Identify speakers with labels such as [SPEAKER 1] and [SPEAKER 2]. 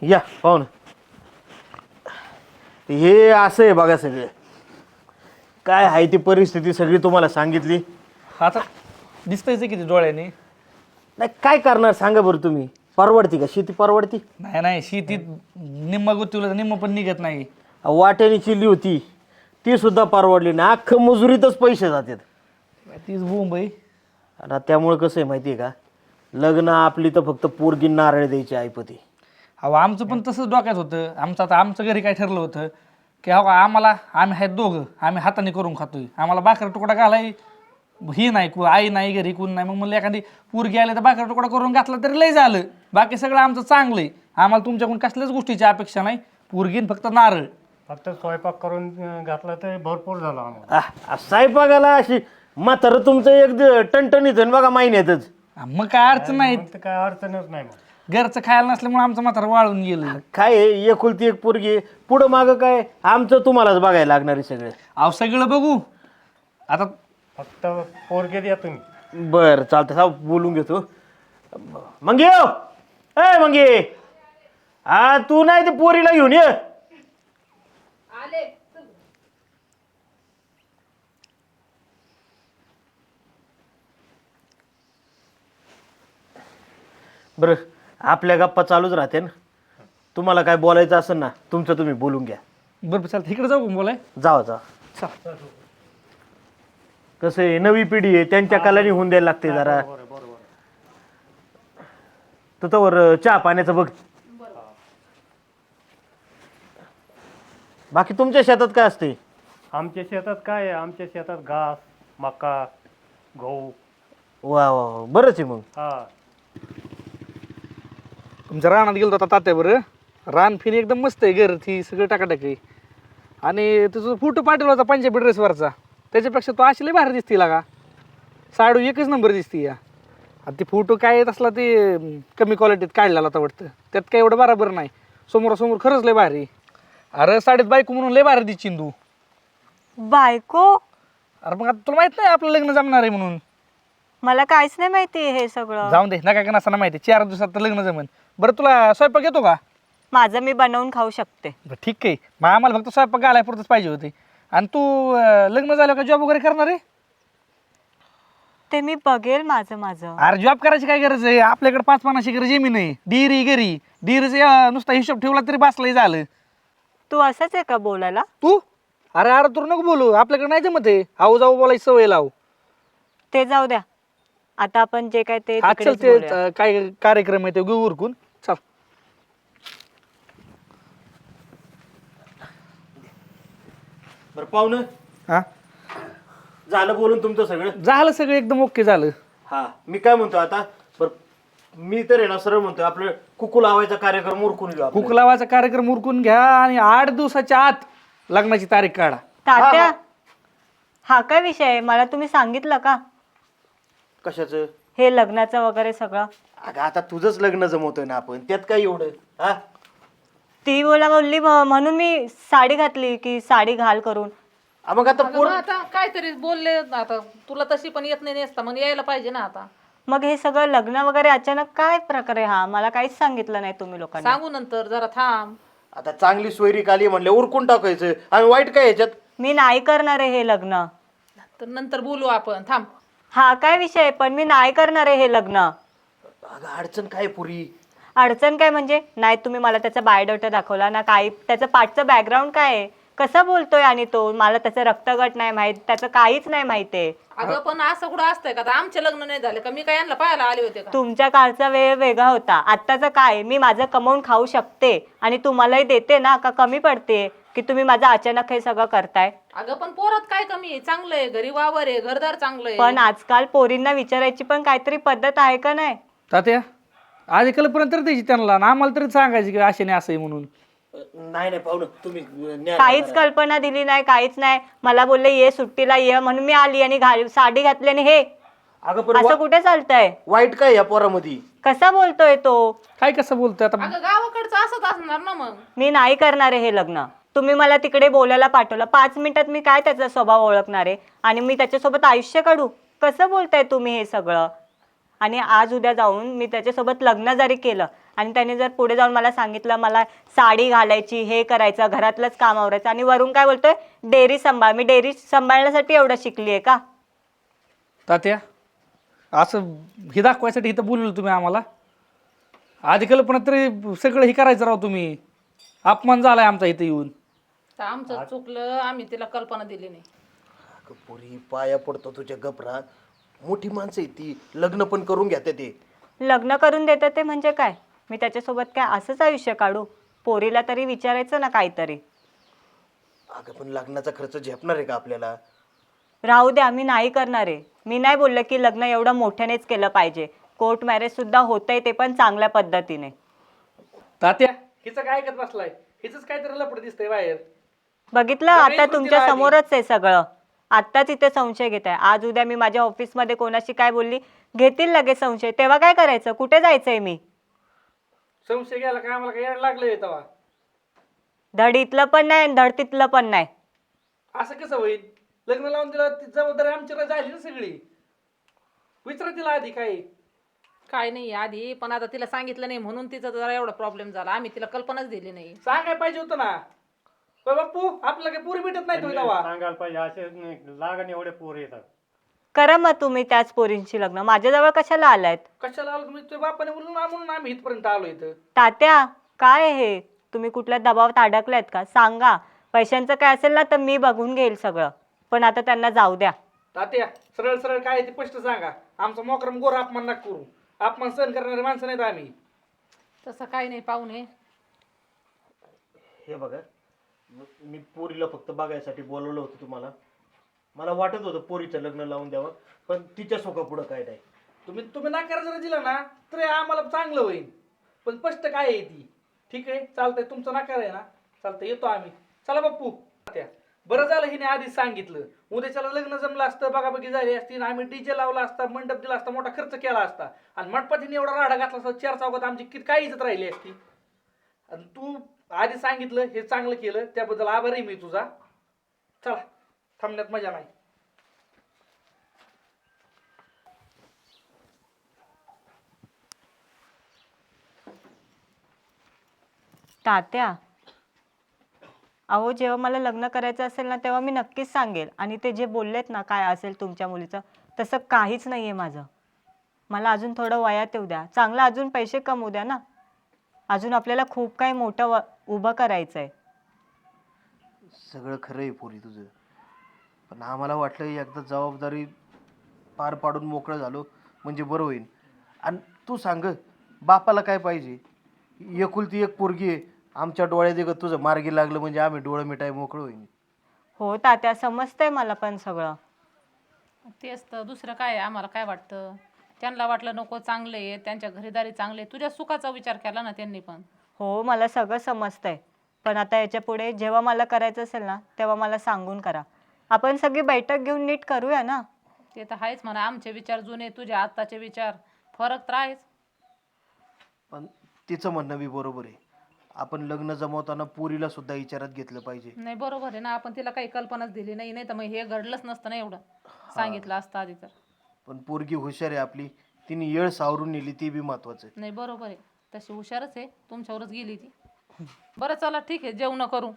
[SPEAKER 1] या पाहून हे असं आहे बघा सगळं काय आहे ती परिस्थिती सगळी तुम्हाला सांगितली.
[SPEAKER 2] आता दिसतंयच किती डोळ्याने.
[SPEAKER 1] नाही काय करणार सांगा बरं तुम्ही. परवडती का शेती परवडती?
[SPEAKER 2] नाही नाही शेतीत निम्मा गुंतवलं निम्म पण निघत नाही.
[SPEAKER 1] वाट्याने चिल्ली होती ती सुद्धा परवडली नाही. अख्खं मजुरीतच पैसे जातात.
[SPEAKER 2] तीच बोंब आहे.
[SPEAKER 1] आता त्यामुळे कसं आहे माहिती आहे का, लग्न आपली तर फक्त पोरगी नारळ द्यायची ऐपती.
[SPEAKER 2] अहो आमचं पण तसंच डोक्यात होतं. आमचं घरी काय ठरलं होतं की हो का आम्ही आहेत दोघं, आम्ही हाताने करून खातोय, आम्हाला भाकर तुकडा घालाय ही नाही, आई नाही घरी कोण नाही. मग म्हणलं एखादी पोरगी आली तर भाकर तुकडा करून घातला तरी लय झालं. बाकी सगळं आमचं चांगलं आहे. आम्हाला तुमच्याकडून कसल्याच गोष्टीची अपेक्षा नाही. पोरगीन फक्त नारळ.
[SPEAKER 3] फक्त स्वयंपाक करून घातला तर भरपूर झाला आम्हाला.
[SPEAKER 1] साहेबागाला अशी म्हातारं तुमचं एक टणटणीत आहे ना बघा महिन्यातच.
[SPEAKER 2] मग काय अडचण नाही.
[SPEAKER 3] मग तर काय अडचणच नाही मग.
[SPEAKER 2] घरचं खायला नसल्यामुळे आमचं म्हातारं वाळून गेलं.
[SPEAKER 1] काय आहे, एकुलती एक पोरगी पुढं मागं काय आमचं तुम्हालाच बघायला लागणार आहे सगळे.
[SPEAKER 2] अहो सगळं बघू आता.
[SPEAKER 3] फक्त पोरगे द्या तुम्ही.
[SPEAKER 1] बरं चालतं हा बोलून घेतो. मंगे हो ए मंगे, हा तू नाही ते पोरीला घेऊन ये. बरं आपल्या गप्पा चालूच राहते ना. तुम्हाला काय बोलायचं असेल ना तुमचं तुम्ही बोलून घ्या.
[SPEAKER 2] बरं चालतं इकडे जाऊ का बोलाय.
[SPEAKER 1] जावा जा. कसं आहे नवी पिढी आहे त्यांच्या कलानी होऊन द्यायला लागते जरा. तू तर चहा पाण्याचं बघ. बाकी तुमच्या शेतात काय असते?
[SPEAKER 3] आमच्या शेतात काय आहे, आमच्या शेतात घास, मका, गहू.
[SPEAKER 1] वा वा वा, बरंच आहे मग.
[SPEAKER 3] हा
[SPEAKER 2] तुमच्या रानात गेलो होता तात्या. बरं रान फिन एकदम मस्त आहे. घर ती सगळं टाकाटाक आहे. आणि तुझा फोटो पाठवला होता पंजाबी ड्रेसवरचा. त्याच्यापेक्षा तो अशी लय भारी दिसती लागा. साडू एकच नंबर दिसती या. आता ती फोटो काय येत असला ते कमी क्वालिटीत काढलेला होता वाटतं. त्यात काय एवढं बरोबर नाही. समोरासमोर खरंच लय भारी. अरे साडीत बायको म्हणून लय भारी दिसशील तू.
[SPEAKER 4] बायको?
[SPEAKER 2] अरे मग आता तुला माहित नाही आपलं लग्न जमणार आहे म्हणून.
[SPEAKER 4] मला काहीच नाही माहिती हे सगळं.
[SPEAKER 2] जाऊन दे नका का नसताना माहिती. 4 दिवसात तर लग्न जमन. बरं तुला स्वयंपाक येतो का?
[SPEAKER 4] माझं मी बनवून खाऊ शकते.
[SPEAKER 2] बरं ठीक आहे. मग आम्हाला फक्त स्वयंपाक घालाय पुरतच पाहिजे होते. आणि तू लग्न झालं का जॉब वगैरे करणार आहे?
[SPEAKER 4] ते मी बघेल माझं माझं.
[SPEAKER 2] अरे जॉब करायची काय गरज आहे. आपल्याकडे 5-50 एकर जमीन आहे. डिरी घरी डिरीचा नुसता हिशोब ठेवला तरी बासलाही झालं.
[SPEAKER 4] तू असंच आहे का बोलायला?
[SPEAKER 2] तू अरे तू नको बोलू. आपल्याकडे नाही जमत आहे. आऊ जाऊ बोलायची सवय लाव.
[SPEAKER 4] ते जाऊ द्या. आता आपण जे काय ते
[SPEAKER 2] आज
[SPEAKER 4] तिकडेच
[SPEAKER 2] चल ते
[SPEAKER 4] बोलूया.
[SPEAKER 2] काय कार्यक्रम आहे ते घेऊ उरकून. चल
[SPEAKER 1] बरं पाहुणं
[SPEAKER 2] हा
[SPEAKER 1] झालं बोलून तुमचं सगळं?
[SPEAKER 2] झालं सगळं एकदम ओके झालं.
[SPEAKER 1] हा मी काय म्हणतो आता, बरं मी तर आहे ना सरळ म्हणतोय आपलं कुकू लावायचा कार्यक्रम उरकून घेऊ आपण.
[SPEAKER 2] कुक लावायचा कार्यक्रम उरकून घ्या आणि 8 दिवसाच्या आत लग्नाची तारीख काढा.
[SPEAKER 4] तात्या, हा काय विषय आहे? मला तुम्ही सांगितलं का
[SPEAKER 1] कशाचं?
[SPEAKER 4] हे लग्नाचं वगैरे सगळं?
[SPEAKER 1] अगं आता तुझंच लग्न जमवतोय ना आपण, त्यात काय एवढं. हा
[SPEAKER 4] ती बोलली म्हणून मी साडी घातली की साडी घाल करून.
[SPEAKER 1] मग आता
[SPEAKER 5] अगं मग आता काहीतरी बोलले. आता तुला तशी पण येत नाही नेसता, मग यायला पाहिजे ना. आता
[SPEAKER 4] मग हे सगळं लग्न वगैरे अचानक काय प्रकार आहे हा? मला काहीच सांगितलं नाही तुम्ही लोकांनी.
[SPEAKER 5] सांगू नंतर, जरा थांब.
[SPEAKER 1] आता चांगली सोयरी आली म्हणले उरकून टाकायचं. आणि वाईट काय ह्याच्यात?
[SPEAKER 4] मी नाही करणार आहे हे लग्न.
[SPEAKER 5] तर नंतर बोलू आपण. थांब.
[SPEAKER 4] हा काय विषय आहे? पण मी नाही करणार आहे हे लग्न.
[SPEAKER 1] अगं अडचण काय पुरी?
[SPEAKER 4] अडचण काय म्हणजे? नाही तुम्ही मला त्याचा बायोडाटा दाखवला ना, काही त्याचं पाठचं बॅकग्राऊंड काय आहे, कसा बोलतोय. आणि तो मला त्याचं रक्तगट नाही माहित, त्याचं काहीच नाही माहिती आहे.
[SPEAKER 5] अगं पण असं कुठं असतंय का? आता आमचे लग्न नाही झाले का? मी काय यांना पाहायला आले होते का?
[SPEAKER 4] तुमच्या काळचा वेळ वेगळा होता. आत्ताचं काय, मी माझं कमवून खाऊ शकते आणि तुम्हालाही देते ना. का कमी पडते की तुम्ही माझं अचानक हे सगळं करताय?
[SPEAKER 5] अगं पण पोरात काय कमी आहे? चांगलं आहे, घरी वावर आहे, घरदार चांगलं आहे.
[SPEAKER 4] पण आजकाल पोरींना विचारायची पण काहीतरी पद्धत आहे का नाही?
[SPEAKER 2] तात्या आधी कल्पना तर द्यायची त्यांना आणि आम्हाला तरी सांगायची की असे नाही असं आहे म्हणून.
[SPEAKER 1] नाही नाही पाहुणं तुम्ही न्या.
[SPEAKER 4] काहीच कल्पना दिली नाही, काहीच नाही. मला बोलले ये सुट्टीला ये म्हणून मी आली आणि साडी घातली. आणि हे
[SPEAKER 1] अगं पण
[SPEAKER 4] असं कुठे चालतंय?
[SPEAKER 1] वाईट काय या पोरामध्ये?
[SPEAKER 4] कसा बोलतोय तो?
[SPEAKER 2] काय कसं बोलतोय आता.
[SPEAKER 5] अगं गावाकडचं असंच असणार ना मग.
[SPEAKER 4] मी नाही करणार आहे हे लग्न. तुम्ही मला तिकडे बोलायला पाठवलं, 5 मिनिटात मी काय त्याचा स्वभाव ओळखणार आहे आणि मी त्याच्यासोबत आयुष्य काढू? कसं बोलताय तुम्ही हे सगळं? आणि आज उद्या जाऊन मी त्याच्यासोबत लग्न जरी केलं आणि त्याने जर पुढे जाऊन मला सांगितलं मला साडी घालायची, हे करायचं, घरातलंच काम आवरायचं, आणि वरून काय बोलतोय डेअरी सांभाळ. मी डेअरी सांभाळण्यासाठी एवढं शिकली आहे का?
[SPEAKER 2] तात्या असं हे दाखवायसाठी इथं बोलवलं तुम्ही आम्हाला? आधी कल्पना तरी सगळं हे करायचं राव तुम्ही. अपमान झालाय आमचा इथं येऊन.
[SPEAKER 5] तर आमचं चुकलं, आम्ही तिला कल्पना दिली नाही.
[SPEAKER 1] अगं पोरी, पाया पडतो तुझ्या गपरा. मोठी माणसं आहे ती, लग्न पण करून घेते ते.
[SPEAKER 4] लग्न करून देतं ते म्हणजे काय? मी त्याच्यासोबत काय असंच आयुष्य काढू? पोरीला तरी विचारायचं ना काहीतरी.
[SPEAKER 1] अगं पण लग्नाचा खर्च झेपणार आहे का आपल्याला?
[SPEAKER 4] राहू द्या, मी नाही करणार आहे. मी नाही बोललं की लग्न एवढं मोठ्यानेच केलं पाहिजे. कोर्ट मॅरेज सुद्धा होतंय, ते पण चांगल्या पद्धतीने.
[SPEAKER 2] तात्या हिचं काय ऐकत बसलाय? हिचंच काहीतरी लपड दिसतंय बाहेर.
[SPEAKER 4] बघितलं, आता तुमच्या समोरच आहे सगळं. आत्ताच इथे संशय घेत आहे. आज उद्या मी माझ्या ऑफिसमध्ये कोणाशी काय बोलली, घेतील लगेच संशय. तेव्हा काय करायचं? कुठे जायचंय मी?
[SPEAKER 2] संशय घ्यायला काय आम्हाला काय लागलंय तेव्हा?
[SPEAKER 4] धड इथलं पण नाही आणि धड तिथलं पण नाही.
[SPEAKER 2] असं कसं होईल? लग्न लावून दिलं ती जबाबदारी आमची झाली ना सगळी. विचारा तिला आधी काय.
[SPEAKER 5] काय नाही आधी, पण आता तिला सांगितलं नाही म्हणून तिचा जरा एवढा प्रॉब्लेम झाला. आम्ही तिला कल्पनाच दिली नाही.
[SPEAKER 2] सांगाय पाहिजे होतं ना. होय बाप्पू, आपल्याला काही पुरी भेटत नाही तुम्ही तेव्हा.
[SPEAKER 3] सांगायला पाहिजे, असे नाही लागण एवढे पोर येतात.
[SPEAKER 4] करा मग तुम्ही त्याच पोरींची लग्न. माझ्याजवळ कशाला आलायत?
[SPEAKER 2] कशाला आलो तुम्ही? तुझ्या बापाने बोलून म्हणून आम्ही इथपर्यंत आलो इथं.
[SPEAKER 4] तात्या काय हे? तुम्ही कुठल्या दबावात अडकलायत का? सांगा. पैशांचं काय असेल ना तर मी बघून घेईल सगळं, पण आता त्यांना जाऊ द्या.
[SPEAKER 2] तात्या सरळ सरळ काय आहे ते स्पष्ट सांगा. आमचा मोकरम गोर अपमान नका करू. अपमान सहन करणारे माणसं नाहीत आम्ही.
[SPEAKER 5] तसं काही नाही पाहुणे.
[SPEAKER 1] हे बघा, मी पोरीला फक्त बघायसाठी बोलवलं होतं तुम्हाला. मला वाटत होतं पोरीचं लग्न लावून द्यावं, पण तिच्या सोका पुढं काय नाही.
[SPEAKER 2] तुम्ही नकार जर दिला ना तर आम्हाला चांगलं होईल. पण स्पष्ट काय आहे ती. ठीक आहे चालतंय, तुमचं नकार आहे ना, चालतंय येतो आम्ही. चला बाप्पू. तात्या बरं झालं हिने आधीच सांगितलं. उद्याच्याला लग्न जमलं असतं, बघाबघी झाली असती, आम्ही डीजे लावला असता, मंडप दिला असता, मोठा खर्च केला असता, आणि मंडपात एवढा राडा घातला असता, 4 चौकात आमची किती काय इज्जत राहिली असती. आणि तू आधी सांगितलं हे चांगलं केलं, त्याबद्दल आभारी आहे मी तुझा. चला, थांबण्यात मजा नाही.
[SPEAKER 4] तात्या अहो, जेव्हा मला लग्न करायचं असेल ना तेव्हा मी नक्कीच सांगेल. आणि ते जे बोललेत ना काय असेल तुमच्या मुलीचं, तसं काहीच नाही आहे माझं. मला अजून थोडं वयात येऊ द्या, चांगलं अजून पैसे कमवू द्या ना. अजून आपल्याला खूप काही मोठं उभं करायचं आहे.
[SPEAKER 1] सगळं खरं आहे पोरी तुझं, पण आम्हाला वाटलं एकदा जबाबदारी पार पाडून मोकळं झालो म्हणजे बरं होईल. आणि तू सांग, बापाला काय पाहिजे? एकुलती एक पोरगी आहे. आमच्या डोळ्यात एक तुझं मार्गी लागलं म्हणजे आम्ही डोळं मिठाई मोकळं होईल.
[SPEAKER 4] हो तात्या, समजतंय मला पण सगळं.
[SPEAKER 5] तेच तर, दुसरं काय आहे? आम्हाला काय वाटतं? त्यांना वाटलं नको चांगले आहे, त्यांच्या घरीदारी चांगले, तुझ्या सुखाचा विचार केला ना त्यांनी पण.
[SPEAKER 4] हो, मला सगळं समजतंय. पण आता याच्या पुढे जेव्हा मला करायचं असेल ना तेव्हा मला सांगून करा. आपण सगळी बैठक घेऊन नीट करूया ना.
[SPEAKER 5] ते तर आहेच म्हणा. आमचे विचार जुने, तुझे आत्ताचे विचार, फरक तर आहेच.
[SPEAKER 1] पण तिचं म्हणणं बी बरोबर आहे. आपण लग्न जमवताना पोरीला सुद्धा विचारात घेतलं पाहिजे.
[SPEAKER 5] नाही बरोबर आहे ना, आपण तिला काही कल्पनाच दिली नाही. नाही तर मग हे घडलंच नसतं ना एवढं. सांगितलं असतं आधी तर.
[SPEAKER 1] पण पोरगी हुशार आहे आपली, तिने येळ सावरून नेली, ती बी महत्वाचं आहे.
[SPEAKER 5] नाही बरोबर आहे, तशी हुशारच आहे. तुमच्यावरच गेली ती. बरं चला ठीक आहे, जेवण करू.